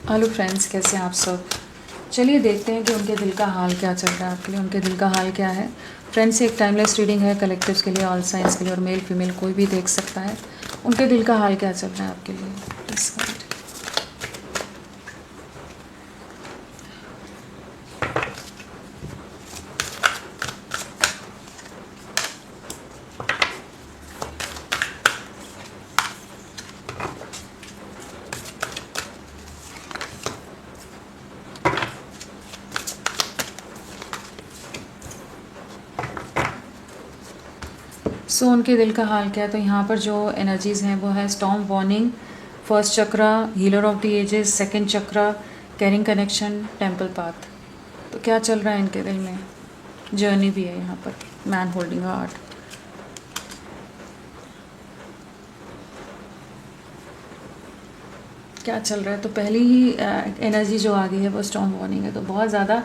Hello friends, कैसे हैं आप सब। चलिए देखते हैं कि उनके दिल का हाल क्या चल रहा है आपके लिए। उनके दिल का हाल क्या है। फ्रेंड्स, एक टाइमलेस रीडिंग है कलेक्टिव्स के लिए, ऑल साइंस के लिए, और मेल फीमेल कोई भी देख सकता है। उनके दिल का हाल क्या चल रहा है आपके लिए, प्लीज़ गाइड। सो उनके दिल का हाल क्या है। तो यहाँ पर जो एनर्जीज़ हैं वो है storm warning, first chakra, healer of the ages, second chakra, caring connection, temple path. तो क्या चल रहा है इनके दिल में। जर्नी भी है यहाँ पर, मैन होल्डिंग हार्ट। क्या चल रहा है। तो पहली ही एनर्जी जो आ गई है वो स्टॉर्म वार्निंग है। तो बहुत ज़्यादा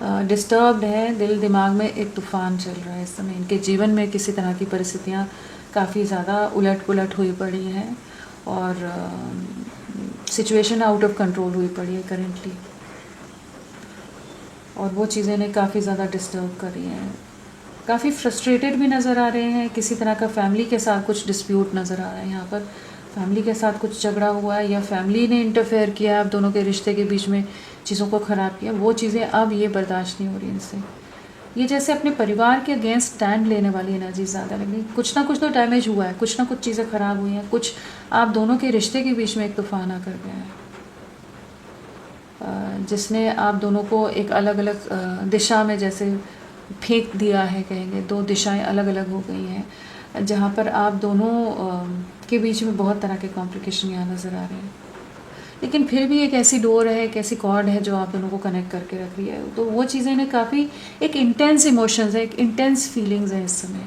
डिस्टर्ब्ड है, दिल दिमाग में एक तूफ़ान चल रहा है इस समय। इनके जीवन में किसी तरह की परिस्थितियाँ काफ़ी ज़्यादा उलट पुलट हुई पड़ी हैं और सिचुएशन आउट ऑफ कंट्रोल हुई पड़ी है करेंटली, और वो चीज़ें इन्हें काफ़ी ज़्यादा डिस्टर्ब कर रही हैं। काफ़ी फ्रस्ट्रेटेड भी नज़र आ रहे हैं। किसी तरह का फैमिली के साथ कुछ डिस्प्यूट नज़र आ रहा है यहाँ पर। फैमिली के साथ कुछ झगड़ा हुआ है या फैमिली ने इंटरफेयर किया है आप दोनों के रिश्ते के बीच में, चीज़ों को ख़राब किया। वो चीज़ें अब ये बर्दाश्त नहीं हो रही इनसे। ये जैसे अपने परिवार के अगेंस्ट स्टैंड लेने वाली एनर्जी ज़्यादा लग रही। कुछ ना कुछ तो डैमेज हुआ है, कुछ ना कुछ चीज़ें ख़राब हुई हैं, कुछ आप दोनों के रिश्ते के बीच में एक तूफ़ान आकर गया है जिसने आप दोनों को एक अलग अलग दिशा में जैसे फेंक दिया है, कहेंगे। दो दिशाएं अलग अलग हो गई हैं जहाँ पर आप दोनों के बीच में बहुत तरह के कॉम्प्लिकेशन यहाँ नज़र आ रहे हैं। लेकिन फिर भी एक ऐसी डोर है, एक ऐसी कॉर्ड है जो आप दोनों को कनेक्ट करके रख रही है। तो वो चीज़ें ने काफ़ी एक इंटेंस इमोशंस है, एक इंटेंस फीलिंग्स है इस समय।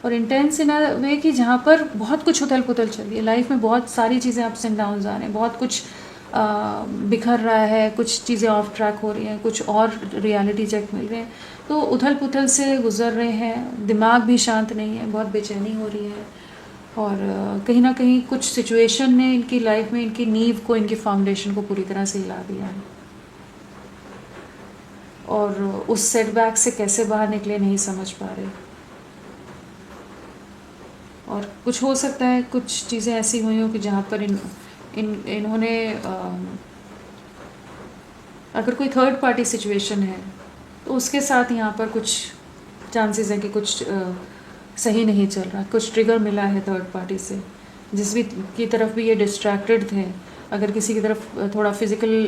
और इंटेंस इन अ वे कि जहाँ पर बहुत कुछ उथल पुथल चल रही है लाइफ में, बहुत सारी चीज़ें अप्स एंड डाउन्स आ रहे हैं, बहुत कुछ बिखर रहा है, कुछ चीज़ें ऑफ ट्रैक हो रही हैं, कुछ और रियलिटी चेक मिल रहे हैं। तो उथल पुथल से गुजर रहे हैं, दिमाग भी शांत नहीं है, बहुत बेचैनी हो रही है। और कहीं ना कहीं कुछ सिचुएशन ने इनकी लाइफ में इनकी नींव को, इनकी फाउंडेशन को पूरी तरह से हिला दिया है। और उस सेटबैक से कैसे बाहर निकले नहीं समझ पा रहे। और कुछ हो सकता है कुछ चीज़ें ऐसी हुई हों कि जहाँ पर इन्होंने अगर कोई थर्ड पार्टी सिचुएशन है तो उसके साथ यहाँ पर कुछ चांसेस हैं कि कुछ सही नहीं चल रहा, कुछ ट्रिगर मिला है थर्ड पार्टी से। जिस भी की तरफ भी ये डिस्ट्रैक्टेड थे, अगर किसी की तरफ थोड़ा फिजिकल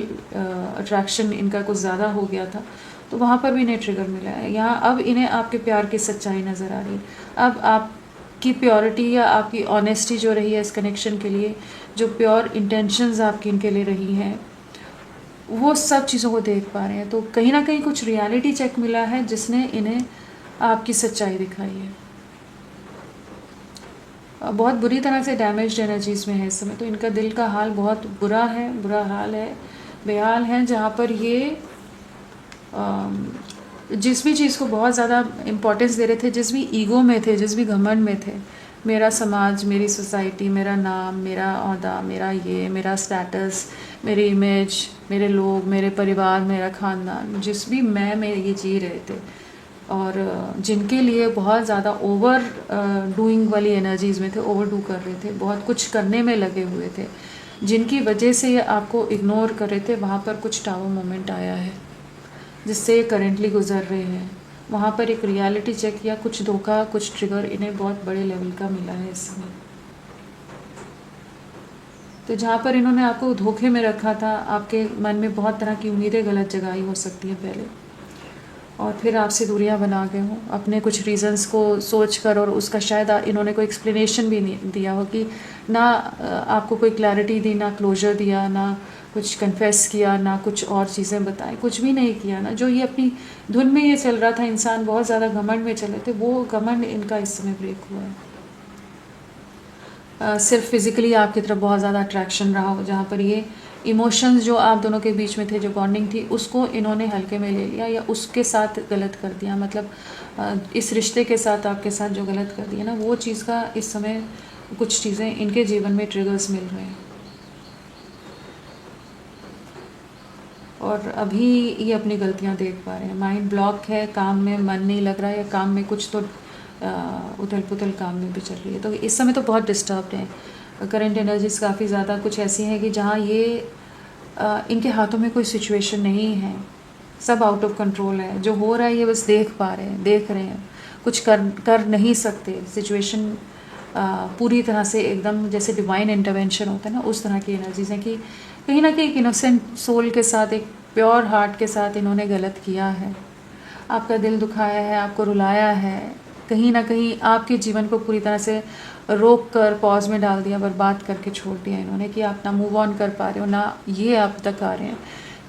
अट्रैक्शन इनका कुछ ज़्यादा हो गया था तो वहाँ पर भी इन्हें ट्रिगर मिला है। यहाँ अब इन्हें आपके प्यार की सच्चाई नज़र आ रही है। अब आपकी प्योरिटी या आपकी ऑनेस्टी जो रही है इस कनेक्शन के लिए, जो प्योर इंटेंशंस आपकी इनके लिए रही हैं, वो सब चीज़ों को देख पा रहे हैं। तो कहीं ना कहीं कुछ रियलिटी चेक मिला है जिसने इन्हें आपकी सच्चाई दिखाई है। बहुत बुरी तरह से डैमेज्ड एनर्जीज़ में है इस समय। तो इनका दिल का हाल बहुत बुरा है, बुरा हाल है, बेहाल है। जहाँ पर ये जिस भी चीज़ को बहुत ज़्यादा इम्पोर्टेंस दे रहे थे, जिस भी ईगो में थे, जिस भी घमंड में थे, मेरा समाज, मेरी सोसाइटी, मेरा नाम, मेरा ओहदा, मेरा ये, मेरा स्टेटस, मेरी इमेज, मेरे लोग, मेरे परिवार, मेरा ख़ानदान, जिस भी मैं में ये जी रहे थे, और जिनके लिए बहुत ज़्यादा ओवर डूइंग वाली एनर्जीज़ में थे, ओवर डू कर रहे थे, बहुत कुछ करने में लगे हुए थे, जिनकी वजह से ये आपको इग्नोर कर रहे थे, वहाँ पर कुछ टावर मोमेंट आया है जिससे ये करेंटली गुजर रहे हैं। वहाँ पर एक रियलिटी चेक या कुछ धोखा, कुछ ट्रिगर इन्हें बहुत बड़े लेवल का मिला है इस समय। तो जहाँ पर इन्होंने आपको धोखे में रखा था, आपके मन में बहुत तरह की उम्मीदें गलत जगाई हो सकती हैं पहले, और फिर आपसे दूरियां बना गए हों अपने कुछ रीज़न्स को सोच कर, और उसका शायद इन्होंने कोई एक्सप्लेनेशन भी नहीं दिया हो, कि ना आपको कोई क्लैरिटी दी, ना क्लोजर दिया, ना कुछ कन्फेस किया, ना कुछ और चीज़ें बताई, कुछ भी नहीं किया ना। जो ये अपनी धुन में ये चल रहा था, इंसान बहुत ज़्यादा घमंड में चले थे, वो घमंड इनका इस समय ब्रेक हुआ है। सिर्फ फिज़िकली आपकी तरफ बहुत ज़्यादा अट्रैक्शन रहा हो, जहाँ पर ये इमोशंस जो आप दोनों के बीच में थे, जो बॉन्डिंग थी, उसको इन्होंने हल्के में ले लिया या उसके साथ गलत कर दिया। मतलब इस रिश्ते के साथ आपके साथ जो गलत कर दिया ना, वो चीज़ का इस समय कुछ चीज़ें इनके जीवन में ट्रिगर्स मिल रहे हैं। और अभी ये अपनी गलतियाँ देख पा रहे हैं। माइंड ब्लॉक है, काम में मन नहीं लग रहा है, या काम में कुछ तो उथल पुथल काम में भी चल रही है। तो इस समय तो बहुत डिस्टर्ब्ड हैं। करंट एनर्जीज काफ़ी ज़्यादा कुछ ऐसी हैं कि जहाँ ये इनके हाथों में कोई सिचुएशन नहीं है, सब आउट ऑफ कंट्रोल है। जो हो रहा है ये बस देख रहे हैं, कुछ कर नहीं सकते। सिचुएशन पूरी तरह से एकदम जैसे डिवाइन इंटरवेंशन होता है ना, उस तरह की एनर्जीज हैं कि कहीं ना कहीं एक इनोसेंट सोल के साथ, एक प्योर हार्ट के साथ इन्होंने गलत किया है। आपका दिल दुखाया है, आपको रुलाया है, कहीं ना कहीं आपके जीवन को पूरी तरह से रोक कर पॉज में डाल दिया, बर्बाद करके छोड़ दिया इन्होंने कि आप ना मूव ऑन कर पा रहे हो, ना ये आप तक आ रहे हैं।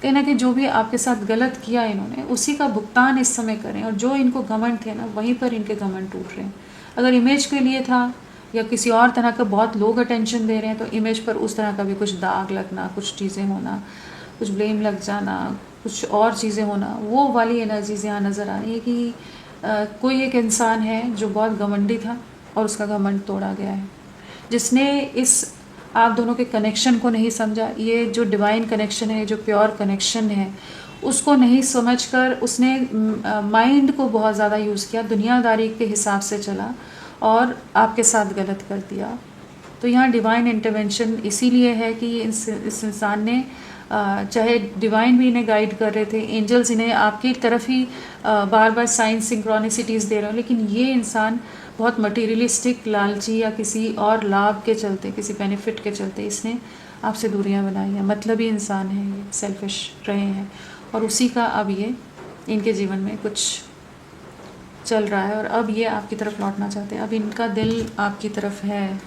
कहीं ना कहीं जो भी आपके साथ गलत किया इन्होंने, उसी का भुगतान इस समय करें। और जो इनको घमंड थे ना, वहीं पर इनके घमंड टूट रहे हैं। अगर इमेज के लिए था या किसी और तरह का बहुत लोग अटेंशन दे रहे हैं, तो इमेज पर उस तरह का भी कुछ दाग लगना, कुछ चीज़ें होना, कुछ ब्लेम लग जाना, कुछ और चीज़ें होना, वो वाली एनर्जीज यहाँ नज़र आ रही है कि कोई एक इंसान है जो बहुत घमंडी था और उसका घमंड तोड़ा गया है, जिसने इस आप दोनों के कनेक्शन को नहीं समझा। ये जो डिवाइन कनेक्शन है, जो प्योर कनेक्शन है, उसको नहीं समझकर उसने माइंड को बहुत ज़्यादा यूज़ किया, दुनियादारी के हिसाब से चला और आपके साथ गलत कर दिया। तो यहाँ डिवाइन इंटरवेंशन इसीलिए है कि इस इंसान ने, चाहे डिवाइन भी इन्हें गाइड कर रहे थे, एंजल्स इन्हें आपकी तरफ ही बार बार साइंस सिंक्रोनिसिटीज़ दे रहे हो, लेकिन ये इंसान बहुत मटीरियलिस्टिक, लालची या किसी और लाभ के चलते, किसी बेनिफिट के चलते इसने आपसे दूरियां बनाई हैं। मतलबी इंसान है ये, सेल्फिश रहे हैं, और उसी का अब ये इनके जीवन में कुछ चल रहा है और अब ये आपकी तरफ लौटना चाहते हैं। अब इनका दिल आपकी तरफ है,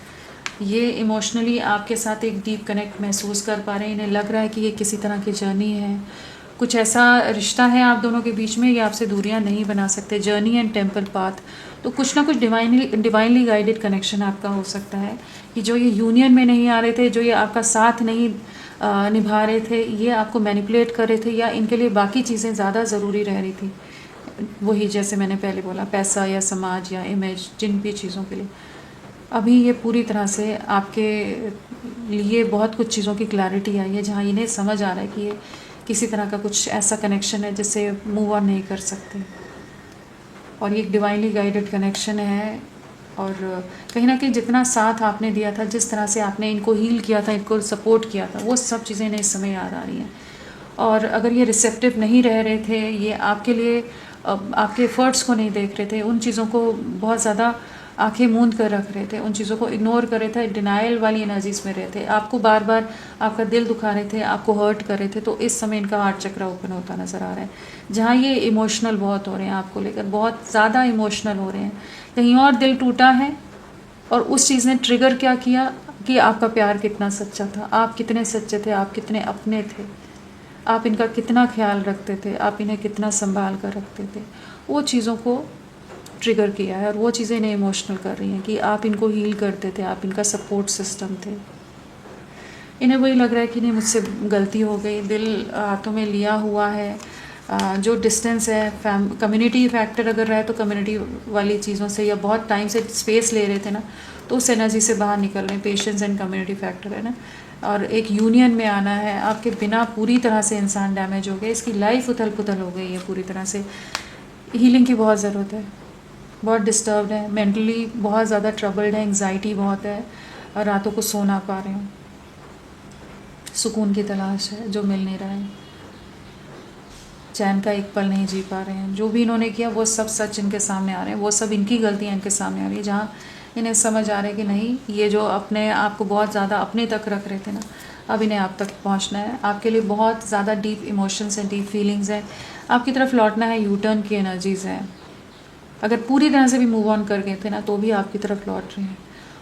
ये इमोशनली आपके साथ एक डीप कनेक्ट महसूस कर पा रहे हैं। इन्हें लग रहा है कि ये किसी तरह की जर्नी है, कुछ ऐसा रिश्ता है आप दोनों के बीच में, ये आपसे दूरियां नहीं बना सकते। जर्नी एंड टेम्पल पाथ, तो कुछ ना कुछ डिवाइनली गाइडेड कनेक्शन आपका हो सकता है कि जो ये यूनियन में नहीं आ रहे थे, जो ये आपका साथ नहीं निभा रहे थे, ये आपको मैनिपुलेट कर रहे थे, या इनके लिए बाकी चीज़ें ज़्यादा ज़रूरी रह रही थी। वही जैसे मैंने पहले बोला, पैसा या समाज या इमेज, जिन भी चीज़ों के लिए अभी ये पूरी तरह से आपके लिए बहुत कुछ चीज़ों की क्लैरिटी आई है, जहाँ इन्हें समझ आ रहा है कि ये किसी तरह का कुछ ऐसा कनेक्शन है जिससे मूव ऑन नहीं कर सकते, और ये एक डिवाइनली गाइडेड कनेक्शन है। और कहीं ना कहीं जितना साथ आपने दिया था, जिस तरह से आपने इनको हील किया था, इनको सपोर्ट किया था, वो सब चीज़ें इन्हें इस समय याद आ रही हैं। और अगर ये रिसेप्टिव नहीं रह रहे थे, ये आपके लिए आपके एफर्ट्स को नहीं देख रहे थे, उन चीज़ों को बहुत ज़्यादा आंखें मूंद कर रख रहे थे, उन चीज़ों को इग्नोर कर रहे थे, डिनाइल वाली एनर्जीज में रहे थे, आपको बार बार आपका दिल दुखा रहे थे, आपको हर्ट कर रहे थे, तो इस समय इनका हार्ट चक्र ओपन होता नज़र आ रहा है। जहाँ ये इमोशनल बहुत हो रहे हैं, आपको लेकर बहुत ज़्यादा इमोशनल हो रहे हैं, कहीं और दिल टूटा है, और उस चीज़ ने ट्रिगर क्या किया कि आपका प्यार कितना सच्चा था, आप कितने सच्चे थे, आप कितने अपने थे, आप इनका कितना ख्याल रखते थे, आप इन्हें कितना संभाल कर रखते थे, वो चीज़ों को ट्रिगर किया है। और वो चीज़ें इन्हें इमोशनल कर रही हैं कि आप इनको हील करते थे, आप इनका सपोर्ट सिस्टम थे। इन्हें वही लग रहा है कि इन्हें मुझसे गलती हो गई, दिल हाथों में लिया हुआ है। जो डिस्टेंस है, कम्युनिटी फैक्टर अगर रहा है तो कम्युनिटी वाली चीज़ों से, या बहुत टाइम से स्पेस ले रहे थे ना, तो उस एनर्जी से बाहर निकल रहे हैं। पेशेंस एंड कम्युनिटी फैक्टर है ना, और एक यूनियन में आना है। आपके बिना पूरी तरह से इंसान डैमेज हो गया, इसकी लाइफ उथल पुथल हो गई है पूरी तरह से। हीलिंग की बहुत ज़रूरत है, बहुत डिस्टर्ब्ड है, मेंटली बहुत ज़्यादा ट्रबल्ड है, एंग्जाइटी बहुत है, और रातों को सो ना पा रहे हैं, सुकून की तलाश है जो मिल नहीं रहा है, चैन का एक पल नहीं जी पा रहे हैं। जो भी इन्होंने किया वो सब सच इनके सामने आ रहे हैं, वो सब इनकी गलतियाँ इनके सामने आ रही है, जहाँ इन्हें समझ आ रहा है कि नहीं, ये जो अपने आप को बहुत ज़्यादा अपने तक रख रहे थे ना, अब इन्हें आप तक पहुँचना है। आपके लिए बहुत ज़्यादा डीप इमोशंस हैं, डीप फीलिंग्स हैं, आपकी तरफ लौटना है, यू टर्न की एनर्जीज़ हैं। अगर पूरी तरह से भी मूव ऑन कर गए थे ना, तो भी आपकी तरफ लौट रहे हैं।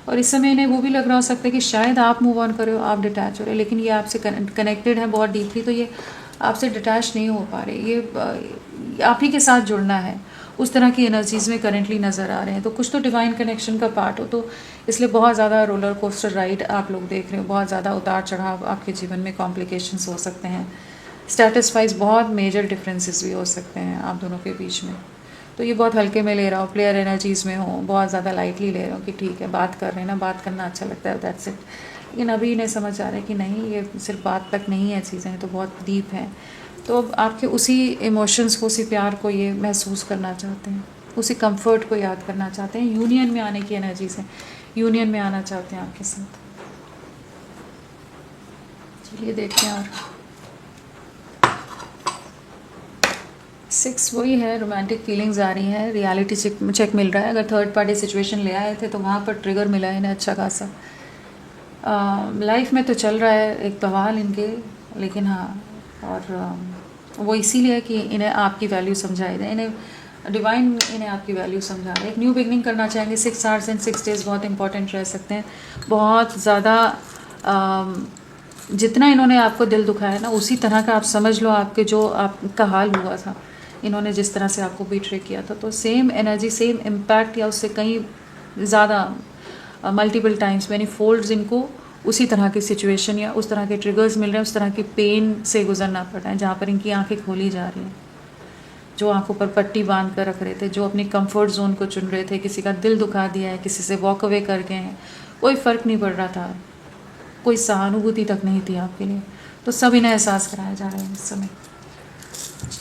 और इस समय इन्हें वो भी लग रहा हो सकता है कि शायद आप मूव ऑन कर रहे हो, आप डिटैच हो रहे हैं, लेकिन ये आपसे कनेक्टेड है बहुत डीपली, तो ये आपसे डिटैच नहीं हो पा रहे। ये आप ही के साथ जुड़ना है, उस तरह की एनर्जीज़ में करेंटली नज़र आ रहे हैं। तो कुछ तो डिवाइन कनेक्शन का पार्ट हो, तो इसलिए बहुत ज़्यादा रोलर कोस्टर राइड आप लोग देख रहे हो, बहुत ज़्यादा उतार चढ़ाव आपके जीवन में, कॉम्प्लिकेशंस हो सकते हैं, स्टेटस वाइज बहुत मेजर डिफरेंसेस भी हो सकते हैं आप दोनों के बीच में। तो ये बहुत हल्के में ले रहा हो, प्लेयर एनर्जीज़ में हो, बहुत ज़्यादा लाइटली ले रहा हो कि ठीक है, बात कर रहे हैं ना, बात करना अच्छा लगता है, दैट्स इट। लेकिन अभी इन्हें समझ आ रहा है कि नहीं, ये सिर्फ बात तक नहीं है, चीज़ें तो बहुत डीप हैं। तो अब आपके उसी इमोशंस को, उसी प्यार को ये महसूस करना चाहते हैं, उसी कंफर्ट को याद करना चाहते हैं, यूनियन में आने की एनर्जीज है, यूनियन में आना चाहते हैं आपके साथ। चलिए देखते हैं। और 6 वही है, रोमांटिक फीलिंग्स आ रही हैं, रियलिटी चेक मिल रहा है। अगर थर्ड पार्टी सिचुएशन ले आए थे तो वहाँ पर ट्रिगर मिला है इन्हें अच्छा खासा। लाइफ में तो चल रहा है एक बवाल इनके, लेकिन हाँ, और वो इसीलिए कि इन्हें आपकी वैल्यू समझाई जाए, इन्हें डिवाइन इन्हें आपकी वैल्यू समझा रहे हैं। एक न्यू बिगनिंग करना चाहेंगे। 6 आवर्स एंड 6 डेज़ बहुत इंपॉर्टेंट रह सकते हैं। बहुत ज़्यादा जितना इन्होंने आपको दिल दुखाया ना, उसी तरह का आप समझ लो आपके जो आपका हाल हुआ था, इन्होंने जिस तरह से आपको बिट्रे किया था, तो सेम एनर्जी, सेम इम्पैक्ट या उससे कहीं ज़्यादा मल्टीपल टाइम्स मैनी फोल्ड्स इनको उसी तरह की सिचुएशन या उस तरह के ट्रिगर्स मिल रहे हैं, उस तरह की पेन से गुजरना पड़ रहा है, जहाँ पर इनकी आंखें खोली जा रही हैं। जो आंखों पर पट्टी बांध कर रख रहे थे, जो अपनी कंफर्ट जोन को चुन रहे थे, किसी का दिल दुखा दिया है, किसी से वॉक अवे कर गए हैं, कोई फ़र्क नहीं पड़ रहा था, कोई सहानुभूति तक नहीं थी आपके लिए, तो सब इन्हें एहसास कराया जा रहा है इस समय।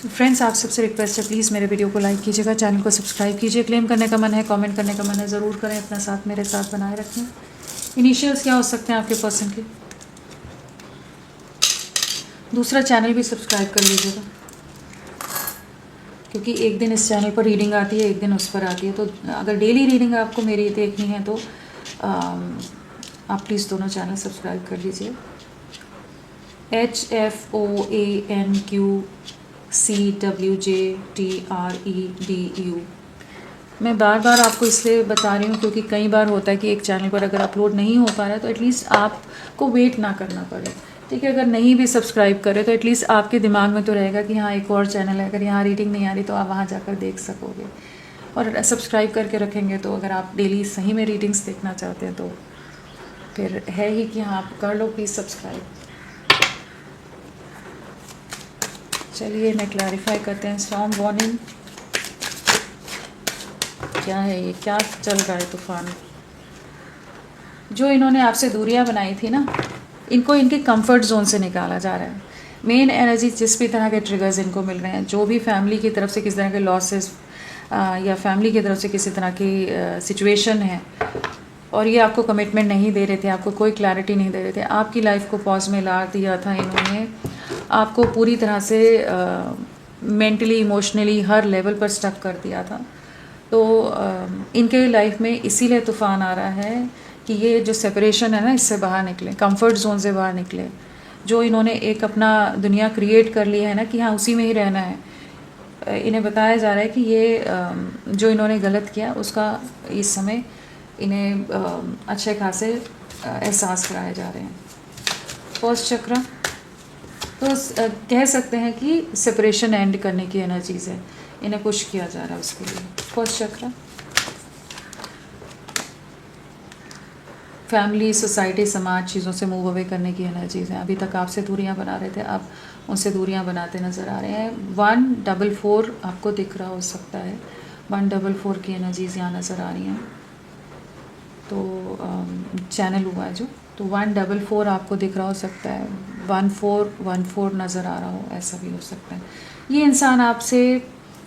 फ्रेंड्स, आप सबसे रिक्वेस्ट है, प्लीज़ मेरे वीडियो को लाइक कीजिएगा, चैनल को सब्सक्राइब कीजिए। क्लेम करने का मन है, कमेंट करने का मन है, ज़रूर करें, अपना साथ मेरे साथ बनाए रखें। इनिशियल्स क्या हो सकते हैं आपके पर्सन के? दूसरा चैनल भी सब्सक्राइब कर लीजिएगा, क्योंकि एक दिन इस चैनल पर रीडिंग आती है, एक दिन उस पर आती है। तो अगर डेली रीडिंग आपको मेरी देखनी है तो आप प्लीज़ दोनों चैनल सब्सक्राइब कर लीजिए। HFOANQCWJTREDU। मैं बार बार आपको इसलिए बता रही हूँ क्योंकि कई बार होता है कि एक चैनल पर अगर अपलोड नहीं हो पा रहा है तो एटलीस्ट आपको वेट ना करना पड़े, ठीक है। अगर नहीं भी सब्सक्राइब करें तो एटलीस्ट आपके दिमाग में तो रहेगा कि हाँ, एक और चैनल है, अगर यहाँ रीडिंग नहीं आ रही तो आप वहाँ जाकर देख सकोगे। और सब्सक्राइब करके रखेंगे तो अगर आप डेली सही में रीडिंग्स देखना चाहते हैं तो फिर है ही कि हाँ, आप कर लो प्लीज़ सब्सक्राइब। चलिए मैं क्लैरिफाई करते हैं। स्टॉर्म वार्निंग क्या है, ये क्या चल रहा है? तूफान। जो इन्होंने आपसे दूरियां बनाई थी ना, इनको इनके कंफर्ट जोन से निकाला जा रहा है। मेन एनर्जी जिस भी तरह के ट्रिगर्स इनको मिल रहे हैं, जो भी फैमिली की तरफ से किसी तरह के लॉसेस या फैमिली की तरफ से किसी तरह की सिचुएशन है, और ये आपको कमिटमेंट नहीं दे रहे थे, आपको कोई क्लैरिटी नहीं दे रहे थे, आपकी लाइफ को पॉज में ला दिया था इन्होंने, आपको पूरी तरह से मेंटली, इमोशनली हर लेवल पर स्टक कर दिया था। तो इनके लाइफ में इसीलिए तूफान आ रहा है कि ये जो सेपरेशन है ना, इससे बाहर निकले, कंफर्ट जोन से बाहर निकले। जो इन्होंने एक अपना दुनिया क्रिएट कर लिया है ना कि हाँ, उसी में ही रहना है, इन्हें बताया जा रहा है कि ये जो इन्होंने गलत किया उसका इस समय इन्हें अच्छे खासे एहसास कराए जा रहे हैं। फर्स्ट चक्र तो कह सकते हैं कि सेपरेशन एंड करने की एनर्जीज है, इन्हें पुश किया जा रहा है उसके लिए। फर्स्ट चक्र फैमिली, सोसाइटी, समाज, चीज़ों से मूव अवे करने की एनर्जीज हैं। अभी तक आपसे दूरियां बना रहे थे, आप उनसे दूरियां बनाते नज़र आ रहे हैं। 144 आपको दिख रहा हो सकता है, 144 की एनर्जीज यहाँ नज़र आ रही हैं। तो चैनल हुआ है जो, तो 144 आपको दिख रहा हो सकता है, 1414 नज़र आ रहा हो, ऐसा भी हो सकता है। ये इंसान आपसे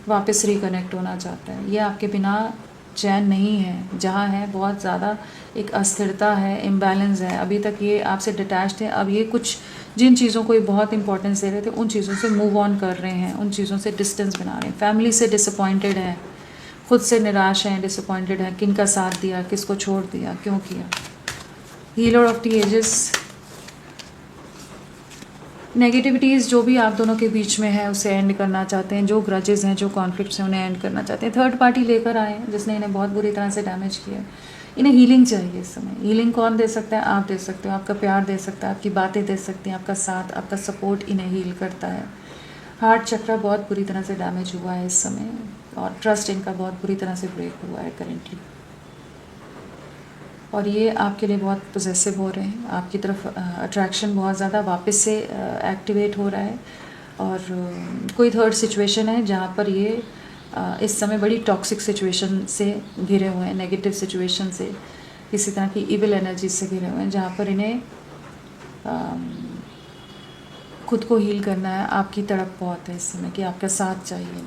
वापस रिकनेक्ट होना चाहता है, ये आपके बिना चैन नहीं है, जहाँ है बहुत ज़्यादा एक अस्थिरता है, इम्बैलेंस है। अभी तक ये आपसे डिटैच्ड है, अब ये कुछ जिन चीज़ों को ये बहुत इंपॉर्टेंस दे रहे थे उन चीज़ों से मूव ऑन कर रहे हैं, उन चीज़ों से डिस्टेंस बना रहे हैं। फैमिली से डिसअपॉइंटेड है, खुद से निराश हैं, डिसअपॉइंटेड हैं, किन का साथ दिया, किसको छोड़ दिया, क्यों किया। Healer of the ages. Negativities जो भी आप दोनों के बीच में है उसे एंड करना चाहते हैं, जो ग्रजेस हैं, जो कॉन्फ्लिक्ट्स हैं, उन्हें एंड करना चाहते हैं। थर्ड पार्टी लेकर आए हैं जिसने इन्हें बहुत बुरी तरह से डैमेज किया है। इन्हें हीलिंग चाहिए इस समय। हीलिंग कौन दे सकता है? आप दे सकते हो, आपका प्यार दे सकता है, आपकी बातें दे सकती हैं, आपका साथ, आपका सपोर्ट इन्हें हील करता है। हार्ट चक्र बहुत बुरी तरह से डैमेज हुआ है इस समय, और ट्रस्ट इनका बहुत बुरी तरह से ब्रेक हुआ है करेंटली, और ये आपके लिए बहुत पोजेसिव हो रहे हैं। आपकी तरफ अट्रैक्शन बहुत ज़्यादा वापस से एक्टिवेट हो रहा है, और कोई थर्ड सिचुएशन है जहाँ पर ये इस समय बड़ी टॉक्सिक सिचुएशन से घिरे हुए हैं, नेगेटिव सिचुएशन से, किसी तरह की इविल एनर्जी से घिरे हुए हैं, जहाँ पर इन्हें खुद को हील करना है, आपकी तड़प बहुत है इस समय कि आपका साथ चाहिए।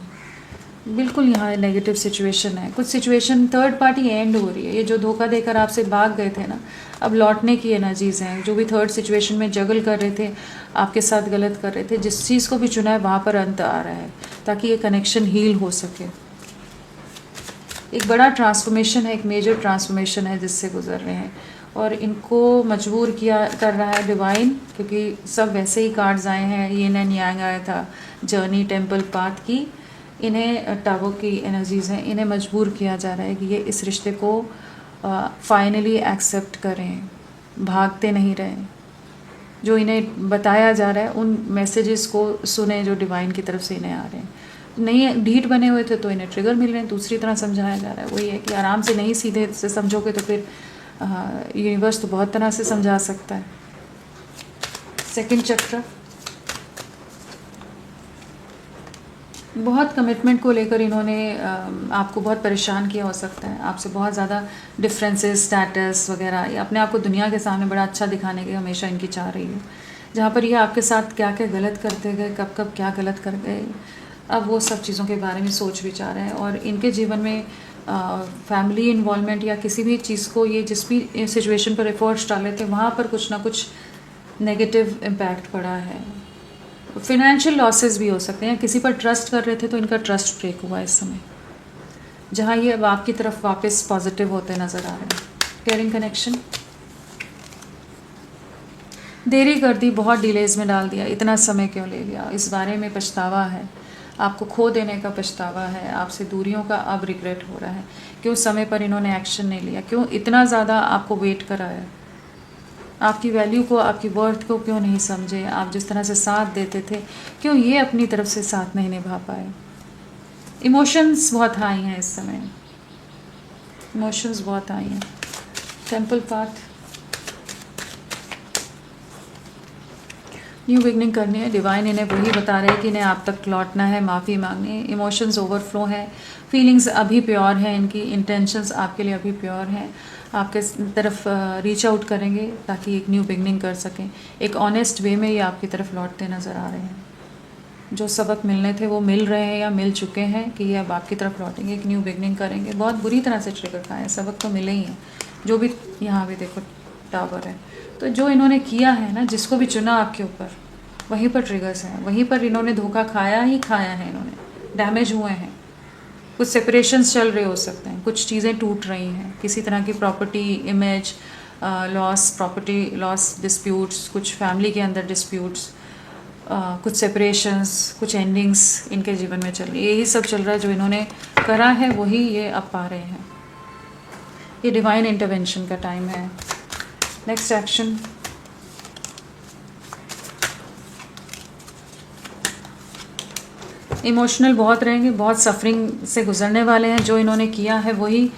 बिल्कुल यहाँ नेगेटिव सिचुएशन है, कुछ सिचुएशन थर्ड पार्टी एंड हो रही है। ये जो धोखा देकर आपसे भाग गए थे ना, अब लौटने की एनर्जीज़ हैं। जो भी थर्ड सिचुएशन में जगल कर रहे थे, आपके साथ गलत कर रहे थे, जिस चीज़ को भी चुना है वहाँ पर अंत आ रहा है ताकि ये कनेक्शन हील हो सके। एक बड़ा ट्रांसफॉर्मेशन है, एक मेजर ट्रांसफॉर्मेशन है जिससे गुजर रहे हैं, और इनको मजबूर किया कर रहा है डिवाइन, क्योंकि सब वैसे ही कार्ड्स आए हैं। यिन एंड यांग आया था, जर्नी, टेम्पल, पाथ की। इन्हें टावो की एनर्जीज़ हैं, इन्हें मजबूर किया जा रहा है कि ये इस रिश्ते को फाइनली एक्सेप्ट करें, भागते नहीं रहें। जो इन्हें बताया जा रहा है उन मैसेजेस को सुने जो डिवाइन की तरफ से इन्हें आ रहे हैं। नहीं ढीठ बने हुए थे तो इन्हें ट्रिगर मिल रहे हैं, दूसरी तरह समझाया जा रहा है। वही है कि आराम से नहीं सीधे से समझोगे तो फिर यूनिवर्स तो बहुत तरह से समझा सकता है। सेकंड चक्र, बहुत कमिटमेंट को लेकर इन्होंने आपको बहुत परेशान किया हो सकता है। आपसे बहुत ज़्यादा डिफरेंसेस, स्टेटस वगैरह, ये अपने आप को दुनिया के सामने बड़ा अच्छा दिखाने की हमेशा इनकी चाह रही है। जहाँ पर ये आपके साथ क्या क्या गलत करते गए, कब कब क्या गलत कर गए, अब वो सब चीज़ों के बारे में सोच विचार है। और इनके जीवन में फैमिली इन्वॉल्वमेंट या किसी भी चीज़ को, ये जिस भी सिचुएशन पर एफर्ट्स डाले थे वहाँ पर कुछ ना कुछ नेगेटिव इम्पैक्ट पड़ा है। फिनेंशियल लॉसेस भी हो सकते हैं, किसी पर ट्रस्ट कर रहे थे तो इनका ट्रस्ट ब्रेक हुआ इस समय, जहाँ ये अब आपकी तरफ वापस पॉजिटिव होते नज़र आ रहे हैं। केयरिंग कनेक्शन, देरी कर दी, बहुत डिलेज में डाल दिया, इतना समय क्यों ले लिया, इस बारे में पछतावा है, आपको खो देने का पछतावा है, आपसे दूरियों का अब रिग्रेट हो रहा है। क्यों समय पर इन्होंने एक्शन नहीं लिया, क्यों इतना ज़्यादा आपको वेट कराया, आपकी वैल्यू को, आपकी वर्थ को क्यों नहीं समझे, आप जिस तरह से साथ देते थे क्यों ये अपनी तरफ से साथ नहीं निभा पाए। इमोशंस बहुत हाई हैं इस समय, इमोशंस बहुत हाई हैं। टेम्पल पाथ, न्यू बिगनिंग करनी है, डिवाइन इन्हें वही बता रहे हैं कि इन्हें आप तक लौटना है, माफ़ी मांगनी है। इमोशंस ओवरफ्लो है, फीलिंग्स अभी प्योर हैं, इनकी इंटेंशंस आपके लिए अभी प्योर हैं, आपके तरफ रीच आउट करेंगे ताकि एक न्यू बिगनिंग कर सकें। एक ऑनेस्ट वे में ये आपकी तरफ लौटते नज़र आ रहे हैं। जो सबक मिलने थे वो मिल रहे हैं या मिल चुके हैं कि ये अब आपकी तरफ लौटेंगे, एक न्यू बिगनिंग करेंगे। बहुत बुरी तरह से ट्रिगर खाए हैं, सबक तो मिले ही हैं। जो भी यहाँ भी देखो टावर है, तो जो इन्होंने किया है ना, जिसको भी चुना आपके ऊपर, वहीं पर ट्रिगर्स हैं, वहीं पर इन्होंने धोखा खाया ही खाया है, इन्होंने डैमेज हुए हैं। कुछ सेपरेशंस चल रहे हो सकते हैं, कुछ चीज़ें टूट रही हैं, किसी तरह की property image loss, property loss disputes, कुछ फैमिली के अंदर डिस्प्यूट्स, कुछ सेपरेशंस, कुछ एंडिंग्स इनके जीवन में चल रही है। यही सब चल रहा है, जो इन्होंने करा है वही ये अब पा रहे हैं। ये डिवाइन इंटरवेंशन का टाइम है। नेक्स्ट एक्शन, इमोशनल बहुत रहेंगे, बहुत सफरिंग से गुजरने वाले हैं। जो इन्होंने किया है वही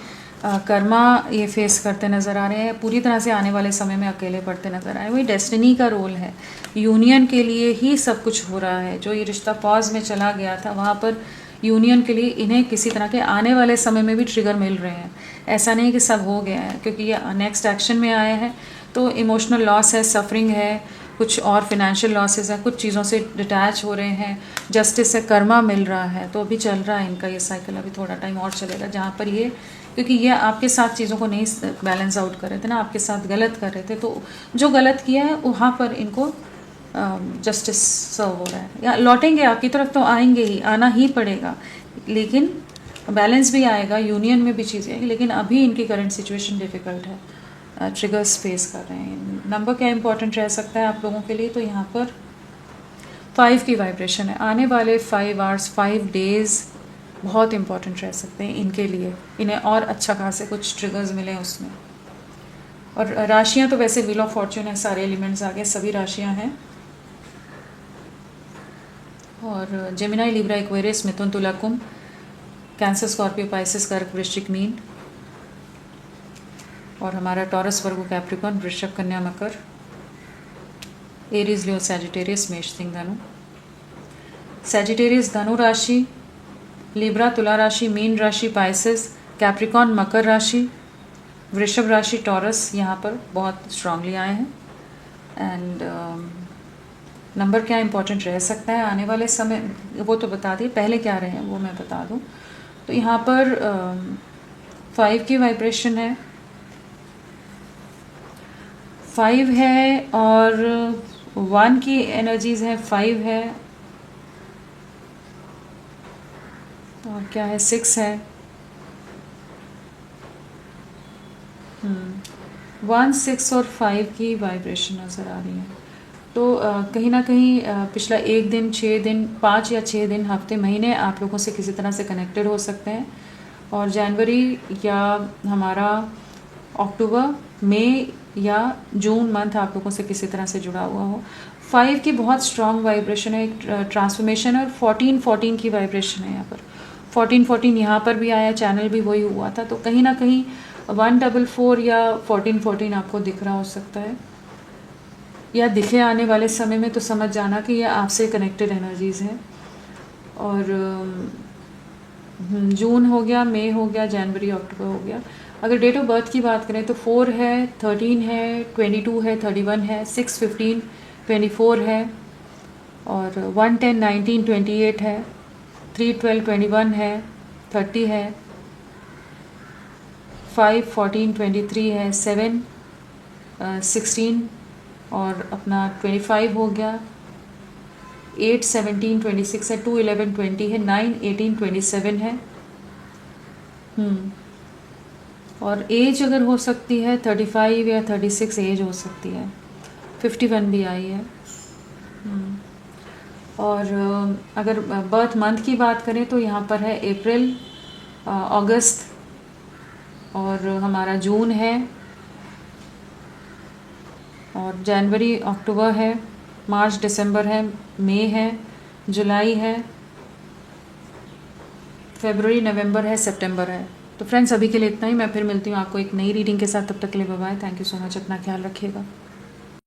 कर्मा ये फेस करते नज़र आ रहे हैं। पूरी तरह से आने वाले समय में अकेले पड़ते नज़र आ रहे हैं। वही डेस्टिनी का रोल है, यूनियन के लिए ही सब कुछ हो रहा है। जो ये रिश्ता पॉज में चला गया था, वहाँ पर यूनियन के लिए इन्हें किसी तरह के आने वाले समय में भी ट्रिगर मिल रहे हैं। ऐसा नहीं कि सब हो गया है, क्योंकि ये नेक्स्ट एक्शन में आए हैं। तो इमोशनल लॉस है, सफरिंग है, कुछ और फिनेंशियल लॉसेस है, कुछ चीज़ों से डिटैच हो रहे हैं, जस्टिस से कर्मा मिल रहा है। तो अभी चल रहा है इनका ये साइकिल, अभी थोड़ा टाइम और चलेगा, जहाँ पर ये, क्योंकि ये आपके साथ चीज़ों को नहीं बैलेंस आउट कर रहे थे ना, आपके साथ गलत कर रहे थे, तो जो गलत किया है वहाँ पर इनको जस्टिस सर्व हो रहा है। या लौटेंगे आपकी तरफ तो आएंगे ही, आना ही पड़ेगा, लेकिन बैलेंस भी आएगा, यूनियन में भी चीज़ें आएगी। लेकिन अभी इनकी करंट सिचुएशन डिफ़िकल्ट है, ट्रिगर्स फेस कर रहे हैं। नंबर क्या इंपॉर्टेंट रह सकता है आप लोगों के लिए, तो यहाँ पर 5 की वाइब्रेशन है। आने वाले 5 आवर्स, 5 डेज़ बहुत इंपॉर्टेंट रह सकते हैं इनके लिए। इन्हें और अच्छा खासे कुछ ट्रिगर्स मिले उसमें। और राशियाँ तो वैसे व्हील ऑफ फॉर्च्यून है, सारे एलिमेंट्स आ गए, सभी राशियाँ हैं। और जेमिनाई, लिब्रा, एक्वेरियस, मिथुन, तुला, कुंभ, कैंसर, स्कॉर्पियो, पाइसेस, कर्क, वृश्चिक, मीन, और हमारा टॉरस, वर्गो, कैप्रिकॉर्न, वृषभ, कन्या, मकर, एरीज, लियो, सैजिटेरियस, मेष, सिंह, धनु। सैजिटेरियस धनु राशि, लिब्रा तुला राशि, मीन राशि, पाइसेस, कैप्रिकॉर्न मकर राशि, वृषभ राशि, टॉरस यहाँ पर बहुत स्ट्रांगली आए हैं। एंड नंबर क्या इंपॉर्टेंट रह सकता है आने वाले समय, वो तो बता दिए, पहले क्या रहे हैं वो मैं बता दूं। तो यहाँ पर 5 की वाइब्रेशन है, 5 है, और 1 की एनर्जीज है, 5 है, और क्या है, 6 है। 1, 6 और 5 की वाइब्रेशन नज़र आ रही है। तो कहीं ना कहीं पिछला 1 दिन, 6 दिन, 5 या 6 दिन, हफ्ते, महीने आप लोगों से किसी तरह से कनेक्टेड हो सकते हैं। और जनवरी या हमारा अक्टूबर, मई या जून मंथ आप लोगों से किसी तरह से जुड़ा हुआ हो। 5 की बहुत स्ट्रॉन्ग वाइब्रेशन है, एक ट्रांसफॉर्मेशन है, और 14 की वाइब्रेशन है यहाँ पर। 14 यहाँ पर भी आया, चैनल भी वही हुआ था। तो कहीं ना कहीं 144 या 14 आपको दिख रहा हो सकता है, या दिखे आने वाले समय में, तो समझ जाना कि ये आपसे कनेक्टेड एनर्जीज़ हैं। और जून हो गया, मई हो गया, जनवरी, अक्टूबर हो गया। अगर डेट ऑफ बर्थ की बात करें तो 4 है, 13 है, 22 है, 31 है, 6, 15, 24 है, और 1, 10, 19, 28 है, 3, 12, 21 है, 30 है, 5, 14, 23 है, 7, 16 और अपना 25 हो गया, 8, 17, 26 है, 2, 11, 20 है, 9, 18, 27 है। और एज अगर हो सकती है 35 या 36 एज हो सकती है, 51 भी आई है। और अगर बर्थ मंथ की बात करें तो यहाँ पर है अप्रैल, अगस्त, और हमारा जून है, और जनवरी, अक्टूबर है, मार्च, दिसंबर है, मई है, जुलाई है, फरवरी, नवंबर है, सितंबर है। तो फ्रेंड्स, अभी के लिए इतना ही। मैं फिर मिलती हूँ आपको एक नई रीडिंग के साथ। तब तक के लिए bye bye. Thank you so much. अपना ख्याल रखिएगा।